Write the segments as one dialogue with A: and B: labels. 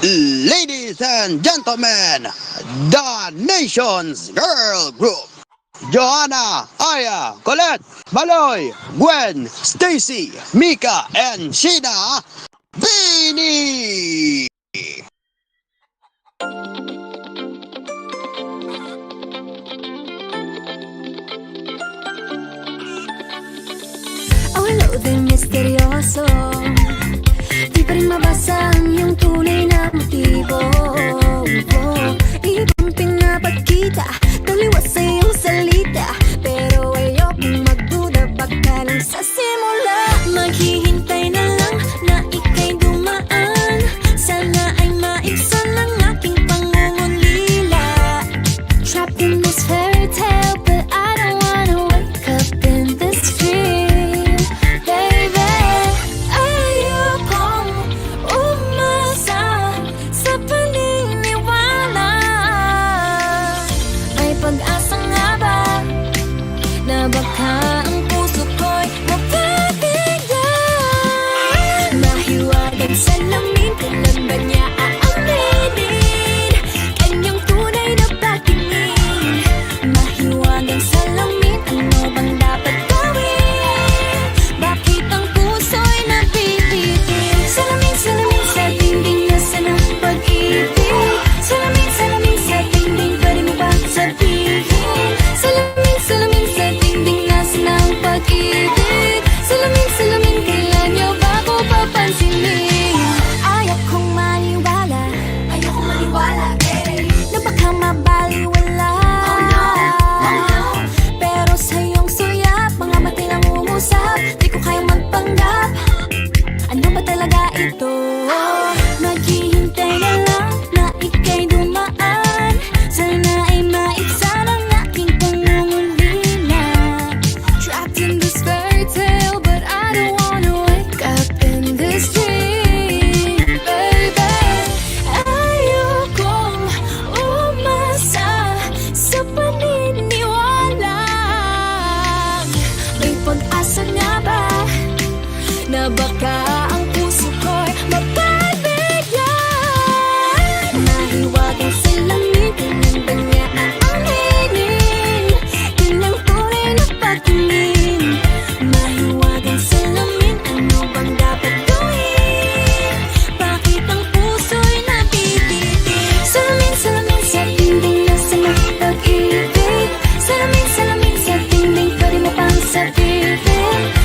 A: Ladies and gentlemen, the Nation's Girl Group. Joanna, Aya, Colette, Maloy, Gwen, Stacy, Mika, and Sheena, Beanie!
B: Ang load'y misteryoso, di pa rin mabasa ang iyong tunay na motibo. Ibang pinapagkita, taliwas sa iyong salita, pero ayokong magduda, baka lang sa simula. Maghihintay na lang na ika'y dumaan, sana ay maibsan ang aking pangungulila. Trapped in this fairy tale, but I don't wanna wake up in this dream. Baby, ayokong umasa sa paniniwala. May pag-asa nga ba na baka ang puso ko'y mapabigyan? Mahiwagang salamin, kailan ba niya aaminin kanyang tunay na pagtingin? Mahiwagang salamin, ano bang dapat gawin? Bakit ang puso'y napipitin? Salamin, salamin sa dingding, nasaan ang pag-ibig? Salamin, salamin sa dingding, pwede mo ba sabihin? Salamin, salamin sa dingding, nasaan ang pag-ibig? Salamin, salamin, kailan niyo ba ko papansinin? Ayokong maniwala, na baka mabaliwala. Pero sa iyong suyap, mga matay lang umusap, di ko kayang magpanggap. Ano ba talaga ito? Maghihintay na lang na ika'y dumaan, sana ay maibsan ang aking pangungulila. Trapped in this fairy tale, but I don't wanna wake up in this dream. Baby, ayokong umasa sa paniniwala. May pag-asa nga ba na baka ang puso ko'y mapabigyan? Mahiwagang salamin, kailan ba niya aaminin kanyang tunay na pagtingin? Mahiwagang salamin, ano bang dapat gawin? Bakit ang puso'y napipitin? Salamin, salamin sa dingding, nasaan ang pag-ibig? Salamin, salamin sa dingding, pwede mo pang sabihin?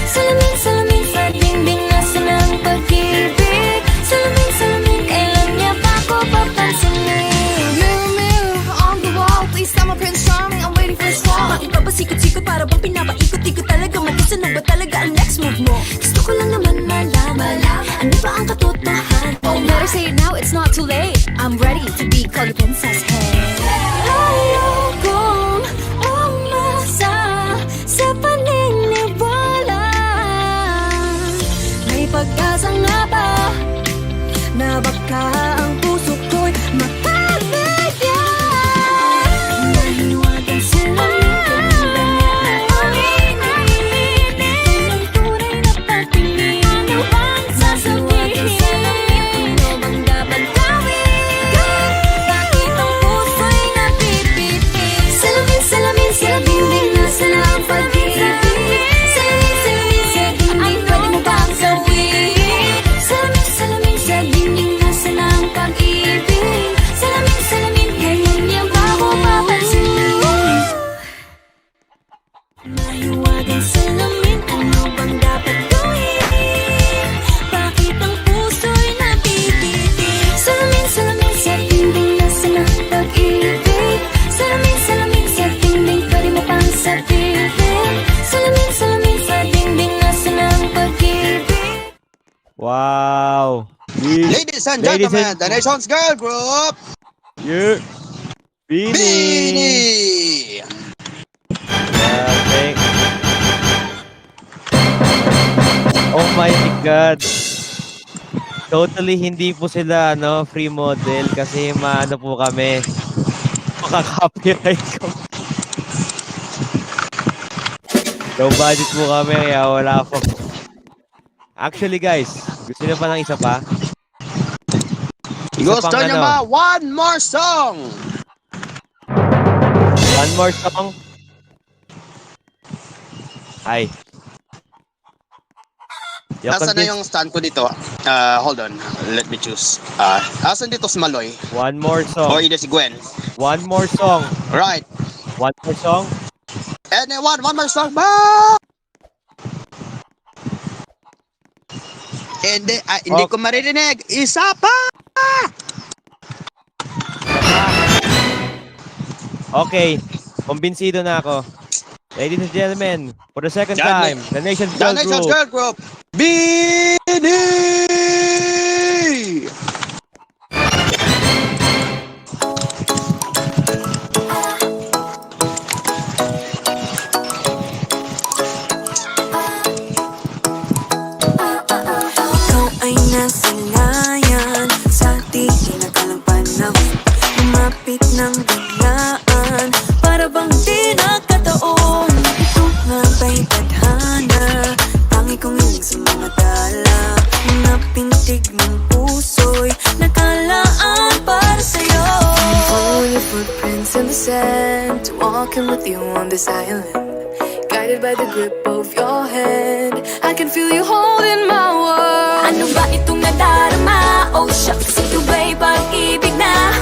B: Salamin, salamin sa dingding, nasaan ang pag-ibig? Salamin, salamin, kailan niya ba ko papansinin? Mirror, mirror on the wall, please tell my Prince Charming I'm waiting for a song. Bakit pa ba sikot-sikot, para bang pinapaikot-ikot talaga? Mag-isa na ba talaga ang next move mo? Gusto ko lang naman malaman, ano ba ang katotohanan? Oh, better say it now, it's not too late. I'm ready to be called a princess, hey. Ayokong umasa sa paniniwala. May pag-asa nga ba na baka ang puso ko'y mapabigyan? Mahiwagang salamin, kailan ba niya aaminin kanyang tunay na pagtingin? Ano bang sasabihin? Ano bang dapat gawin? Bakit ang puso'y napipitin? Salamin, salamin sa dingding, nasaan ang pag-ibig? Salamin, salamin sa dingding, pwede mo bang sabihin? Salamin, salamin sa dingding, nasaan ang pag-ibig? Salamin, salamin, kailan niya ba ko papansinin? Mahiwagang salamin, ano bang dapat gawin? Bakit ang puso'y napipitin? Salamin, salamin sa dingding, nasaan ang pag-ibig? Salamin, salamin sa dingding, pwede mo pang sabihin? Salamin, salamin sa dingding, nasaan ang pag-ibig?
C: Wow!
A: Ladies and gentlemen, the Nation's Girl Group,
C: Yeah. Beanie!
A: Beanie!
C: Thank. Oh my God! Totally hindi po sila free model kasi maano po kami. Makaka-copyright ko. Low budget po kami kaya wala po. Actually guys, gusto niyo pa ng isa pa?
A: Gusto
C: pang
A: niyo
C: ano?
A: ba one more song?
C: One more song? Ay.
A: Nasaan na yung stand ko dito? Hold on. Let me choose. Asan dito si Maloy?
C: One more song.
A: O ito si Gwen?
C: One more song.
A: Right.
C: One more song?
A: Anyone, one more song ba? Hindi ko maririnig. Isa pa!
C: Okay. Kumbinsido na ako. Ladies and gentlemen, for the second time, the Nation's
A: The
C: Girl
A: Nation's
C: Group.
A: Girl Group. Bini!
B: Ikaw ay nasa layan sa di nakalang panahon. Lumapit ng biglaan para bang di nakataon. Ito nga ba'y tadhana? Tangi kong hiling sa mga dala. Mga pintig ng puso'y nakalaan para sa'yo. Following your footprints in the sand, walking with you on this island. Guided by the grip of your hand, I can feel you holding my world. Ano ba itong nadarama? Oh shucks, ito ba'y pag-ibig na?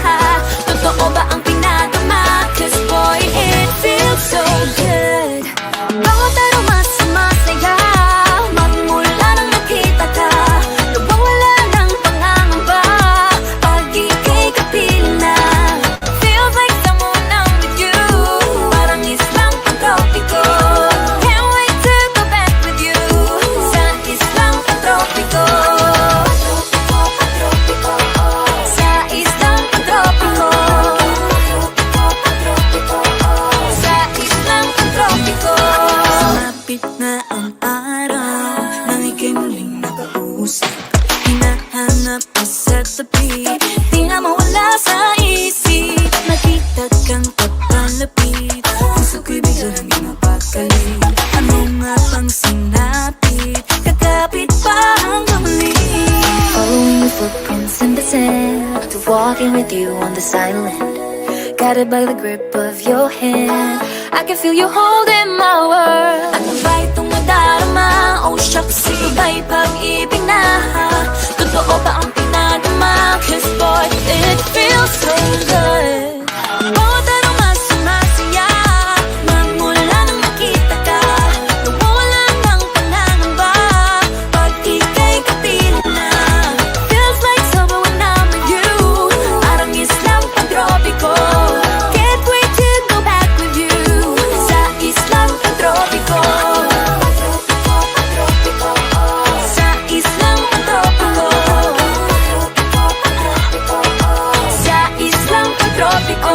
B: Totoo ba ang pinadama? Cause boy, it feels so good. Bawat araw mas masaya, magmula nang nakita ka. Nawawala ng pangangamba, pag ika'y kapiling na. Feels like someone I'm with you, parang islang pantropiko. Can't wait to go back with you, sa islang pantropiko. Sa islang pantropiko. Sa islang pantropiko. Sumapit na ang araw, nang ika'y muling nakausap. Hinahanap ka sa tabi, di na mawala sa isip. Nakita kang papalapit, puso ko'y biglang hindi mapakali. Ano nga bang sinapit, kakapit pa hanggang muli. Following the footprints in the sand, to walking with you on this island. Guided by the grip of your hand, I can feel you holding my world. Ano ba itong nadarama? Oh shucks, ito ba'y pag-ibig na? Totoo ba ang pinadama? Cause boy, it feels so good. Bawat araw mas sumasaya, magmula nang nakita ka. Nawawala ng pangangamba, pag ika'y kapiling na. Feels like summer when I'm with you, parang islang pantropiko. Can't wait to go back with you, sa islang pantropiko. Sa islang pantropiko. Sa islang pantropiko.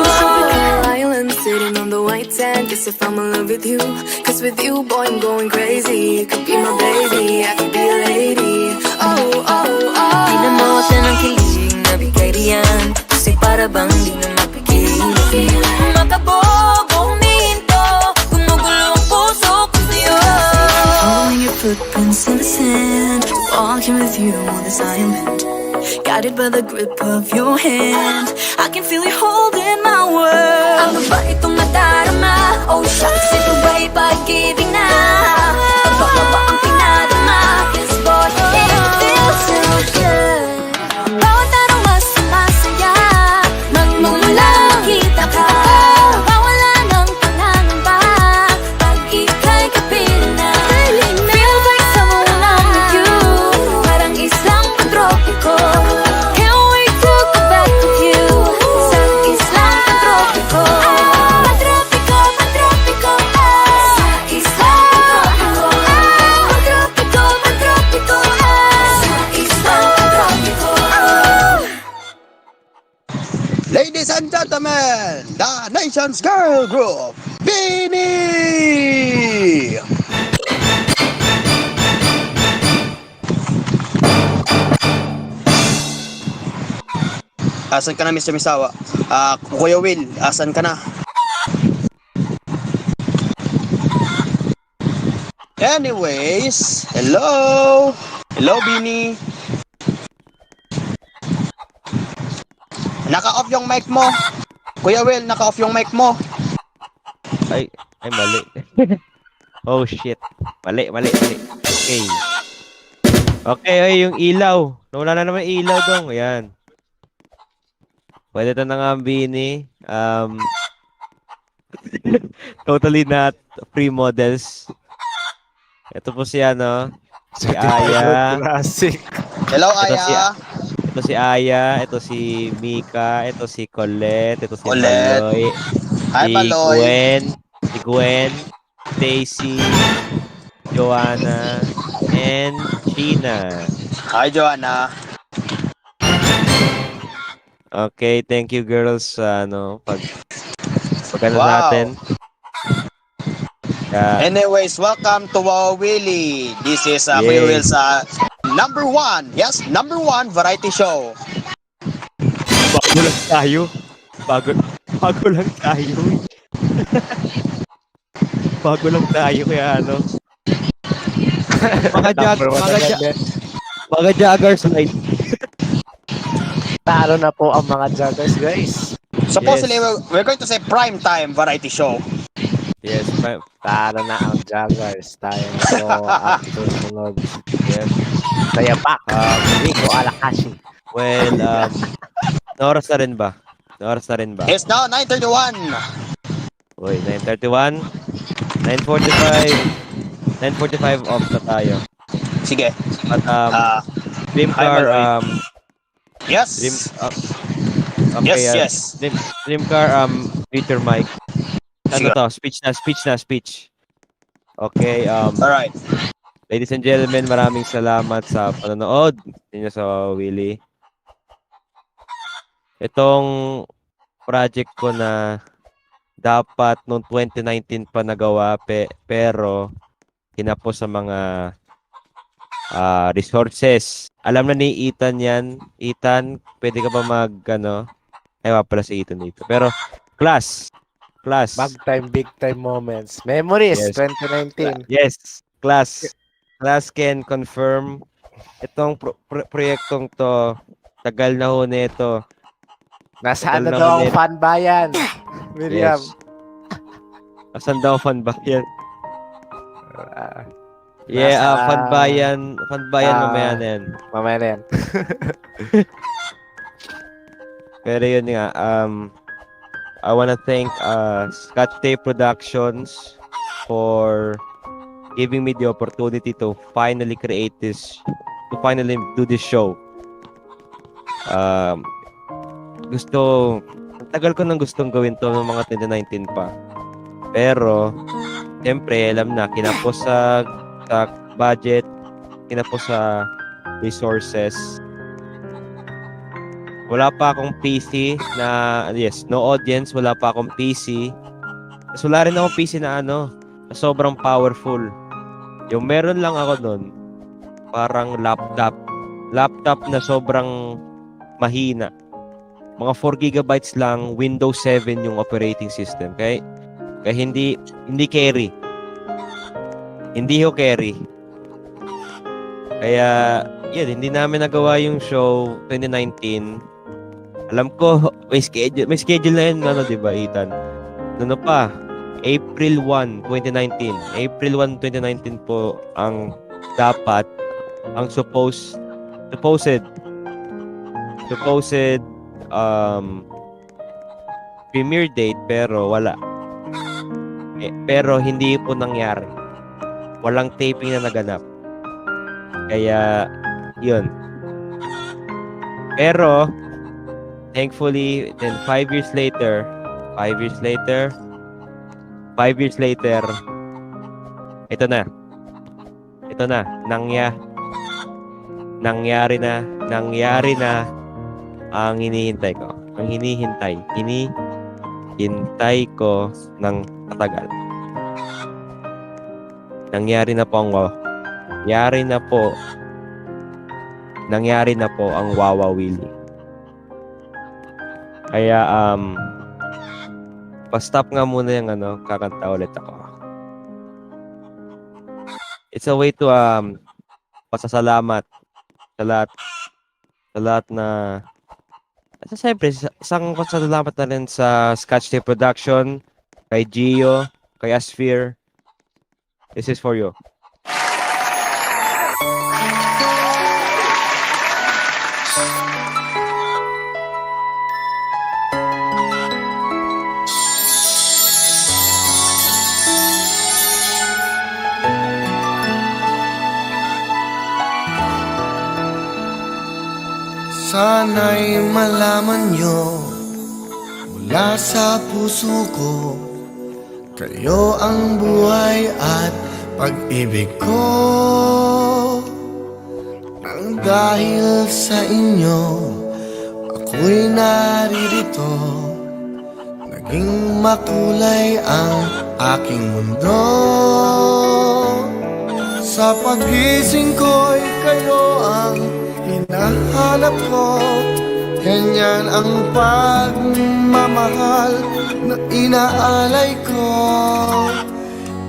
B: Island sitting on the white sand, guess if I'm in love with you, cause with you boy I'm going crazy. You could be my baby, I could be a lady. Oh, oh, oh. Di na mawala ng kilig na bigay diyan, kasi para bang di na mapigil. Makabog, huminto, gumugulo ang puso ko sa'yo. Following your footprints in the sand, walking with you on this island. Guided by the grip of your hand, I can feel you holding my world. Ano ba itong nadarama? Oh shucks, ito ba'y pag-ibig na? Totoo ba ang pinadama? Cause boy, it feels so good. Bawat araw mas sumasaya, magmumula nakita ka. Nawawala ng pangangamba, pag ika'y kapiling na. Feels like someone I'm with you, parang islang pantropiko. Can't wait to go back with you, sa islang pantropiko. Pantropiko, pantropiko, sa islang pantropiko. Pantropiko, pantropiko, sa islang pantropiko.
A: Ladies and gentlemen, the Nation's Girl Group. Bini! Asan ka na, Mr. Misawa? Kuya Will, asan ka na? Anyways, hello! Hello, Bini! Naka-off yung mic mo. Kuya Will, naka-off yung mic mo.
C: Ay, mali. Oh, shit. Mali. Okay. Okay, ay, yung ilaw. Nawala na naman yung ilaw dong. Ayan. Pwede ito na nga, Bini. Totally not free models. Ito po si ano, si Aya.
D: Classic.
A: Hello,
C: Ito si
A: Aya.
C: ito si Aya, ito si Mika, ito si Colette, ito si
A: Colette.
C: Maloy,
A: Hi,
C: si
A: Maloy.
C: Gwen, Stacy, Joanna, and Sheena.
A: Hi, Joanna.
C: Okay, thank you girls sa pag ano
A: Wow.
C: natin.
A: Anyways, welcome to Wow Willie. This is Kuya
C: Yay.
A: Will's number 1. Yes, number 1 variety show.
C: Bago lang tayo. Bago lang tayo. Bago lang tayo kaya mga joggers like
D: Talo na po ang mga joggers, guys.
A: Supposedly,
C: Yes.
A: we're going to say prime time variety show.
C: yes,
D: Talo na ang joggers. Tayo na po ang susunod.
C: yes.
D: Saya back. Rico Alakashi.
C: Well, oras na rin ba?
A: It's now 9:31.
C: Uy, 9:31, 9:45, 9:45 off na tayo.
A: Sige.
C: At Dream
A: hi,
C: Car,
A: Maloy. Yes.
C: okay,
A: Yes.
C: Dream Car, mute your mic. Ano
A: Sige.
C: to? Speech. Okay,
A: Alright.
C: ladies and gentlemen, maraming salamat sa panonood ninyo sa Willie. Itong project ko na dapat noong 2019 pa nagawa pero hinapos sa mga resources. Alam na ni Ethan yan. Ethan, pwede ka ba ay pala si Ethan dito. Pero class.
D: Big time moments. Memories,
C: Yes.
D: 2019.
C: Yes, class can confirm itong proyektong to. Tagal na ho nito.
D: Nasa
C: Tagal
D: ano
C: na
D: daw ang
C: ulit.
D: fan bayan? Miriam.
C: Yes. Asan daw fan bayan? Yeah,
D: Nasa-
C: fan bayan mamaya na yan.
D: Mamaya na yan.
C: Pero yun nga, I wanna thank Scotch Tape Productions for giving me the opportunity to finally do this show. Ang tagal ko nang gustong gawin to ng mga 2019 pa. Pero, siyempre, alam na, kinapos sa budget, kinapos sa resources. Wala pa akong PC no audience, wala pa akong PC. Tapos wala rin akong PC na na sobrang powerful. Yung meron lang ako nun, parang laptop na sobrang mahina. Mga 4 gigabytes lang, Windows 7 yung operating system. Kaya hindi carry. Hindi ho carry. Kaya, yun, hindi namin nagawa yung show 2019. Alam ko, may schedule na yun, di ba, Ethan? Pa, April 1, 2019. April 1, 2019 po ang dapat, ang supposed premiere date, pero wala. Pero hindi po nangyari. Walang taping na naganap. Kaya, yun. Pero, thankfully, then 5 years later, ito na, nangyari na ang hinihintay ko. Hinihintay ko ng matagal. Nangyari na po ang Wawa Willie. Kaya pa-stop nga muna yung kakanta ulit ako. It's a way to pasasalamat sa lahat na At siyempre, isang pasalamat na rin sa Scotch Tape Production, kay Gio, kay Asphere. This is for you.
E: Sana'y malaman nyo mula sa puso ko, kayo ang buhay at pag-ibig ko. Nang dahil sa inyo, ako'y naririto, naging makulay ang aking mundo. Sa pagising ko'y kayo ang hinahanap ko, ganyan ang pagmamahal na inaalay ko.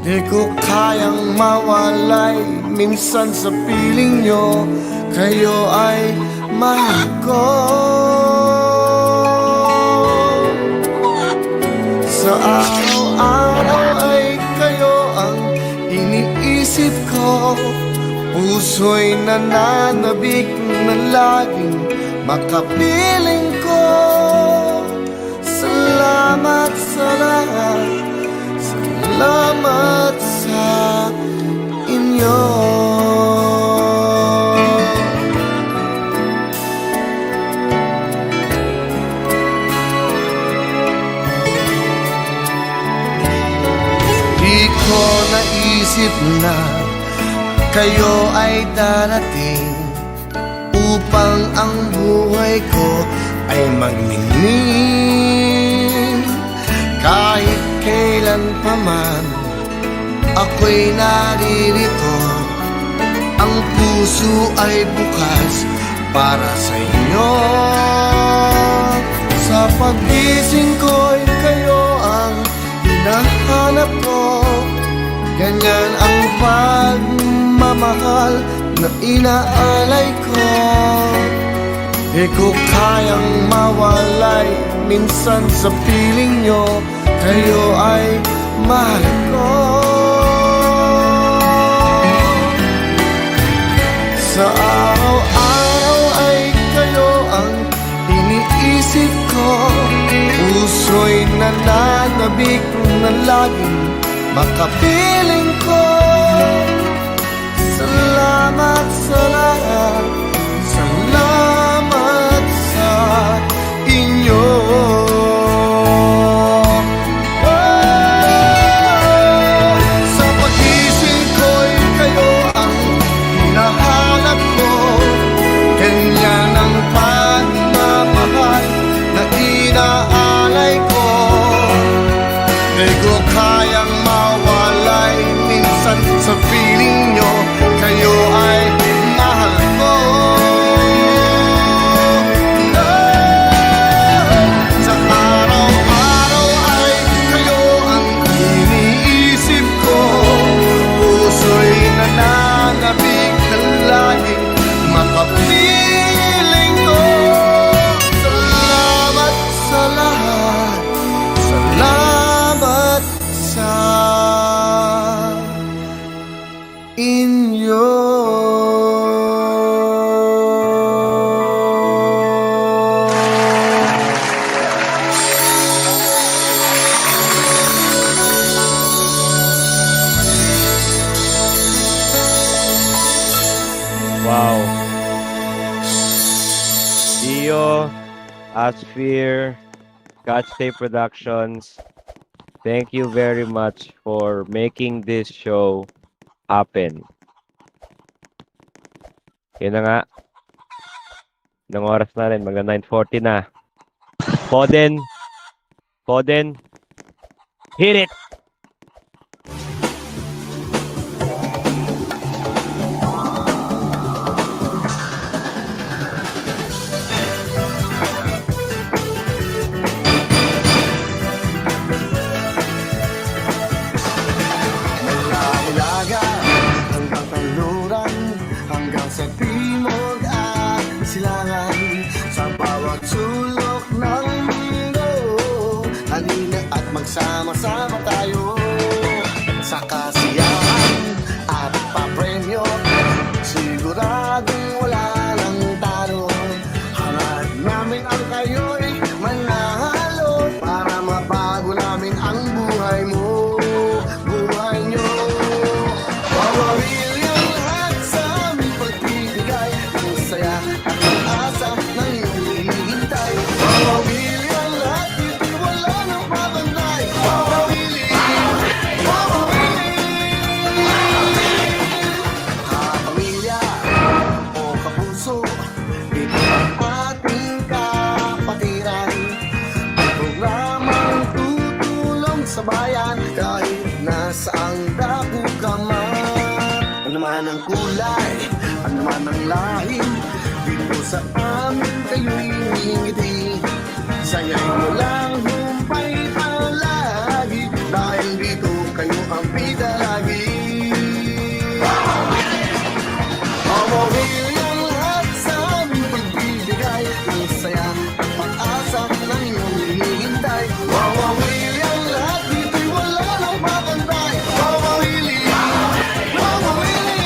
E: Di ko kayang mawalay minsan sa piling nyo, kayo ay mahal ko. Sa araw-araw ay kayo ang iniisip ko, puso'y nananabik na laging makapiling ko. Salamat sa lahat, salamat sa inyo. Di ko naisip na kayo ay darating upang ang buhay ko ay magningning. Kahit kailan pa man ako'y naririto, ang puso ay bukas para sa inyo. Sa pagising ko'y kayo ang hinahanap ko, ganyan ang pagmamahal na inaalay ko. Di ko kayang mawalay minsan sa piling nyo, kayo ay mahal ko. Sa araw-araw ay kayo ang iniisip ko, puso'y nananabik na laging makapiling ko. Salamat sa lahat, salamat sa inyo. Sa pagising ko'y kayo ang hinahanap ko, ganyan ang pagmamahal na inaalay ko. Di ko kayang mawalay minsan sa feeling nyo, kayo ay mahal ko. Sa araw-araw ay kayo ang iniisip ko, puso'y nananabik na laging makapiling ko. Salamat sa lahat, salamat sa inyo.
C: Wow. Gio, Asphere, Scotch Tape Productions, thank you very much for making this show happen. Yun na nga. Ilang oras na rin, magna 9:40 na. Poden, hit it!
E: Ilaga hanggang kanluran, hanggang sa timog at silangan, sa bawat sulok Sama-sama tayo sa kasiyahan at papremyo. Siguradong wala nang talo. Hanap namin ang kayo'y manalo para mabago namin ang buhay mo, buhay nyo. Wawawili ang lahat sa aming pagbibigay ng saya at pag-asa ng iyong hinihintay. Wawawili ang lahat, dito'y wala nang babantay. Wawawili, wawawili. Kapamilya o kapuso, ito ang ating kapatiran. Ang programang tutulong sa bayan kahit nasaang dako ka man. Ano man ang kulay, ano man ang lahim, dito sa amin kayo'y ngingiti. Saya'y walang humpay palagi, dahil dito kayo ang bida lagi. Wawawili ang lahat sa aming pagbibigay ng saya at pag-asa ng iyong hinihintay. Wawawili ang lahat, dito'y wala nang babantay. Wawawili, wawawili.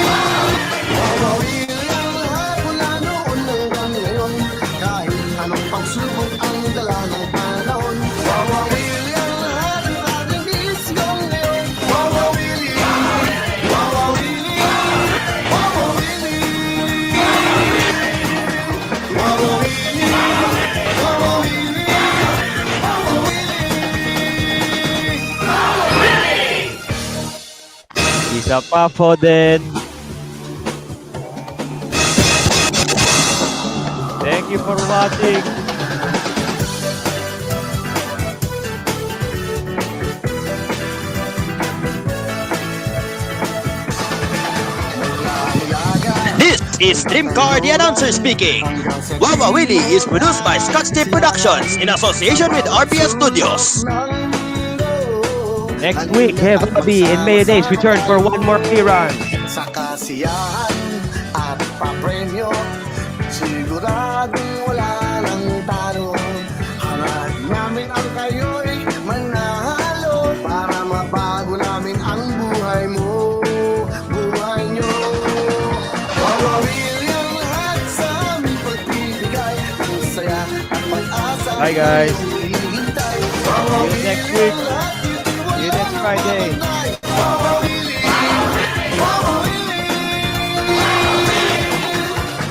E: Wawawili ang lahat mula noon hanggang ngayon, kahit anong pagsubok ang dala ng panahon. Wawawili ang lahat ng ating desisyon ngayon. Wawawili, wawawili, wawawili. Wawawili, wawawili, wawawili.
C: Isa pa po din. Thank you for watching.
A: This is Dreamcar, the announcer speaking. Wawa Willie is produced by Scotch Tape Productions in association with RPS Studios.
C: Next week, have Bobby and Mayonnaise return for one more rerun.
E: Sa kasiyahan at papremyo, siguradong wala nang talo. Hanap namin ang kayo'y manalo para mabago namin ang buhay mo, buhay nyo. Wawawili ang lahat sa aming pagbibigay ng saya at pag-asa.
C: Bye, guys.
E: Hinihintay.
C: See you next week. See you next Friday.
E: Wawawili, wawawili.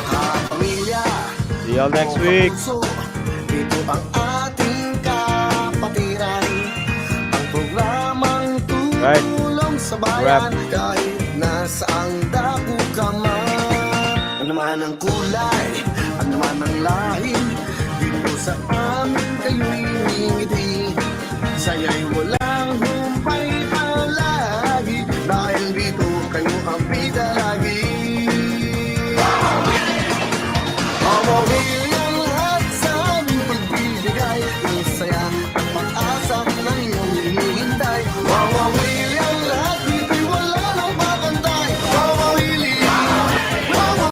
E: Kapamilya,
C: See y'all next week.
E: puso, ito ang ating kapatiran. Ang programang
C: Right.
E: tulong sa bayan kahit nasaang dako ka man. Ano man ang kulay, ano man ang lahim, dito sa amin kayo'y ngingiti. Saya'y walang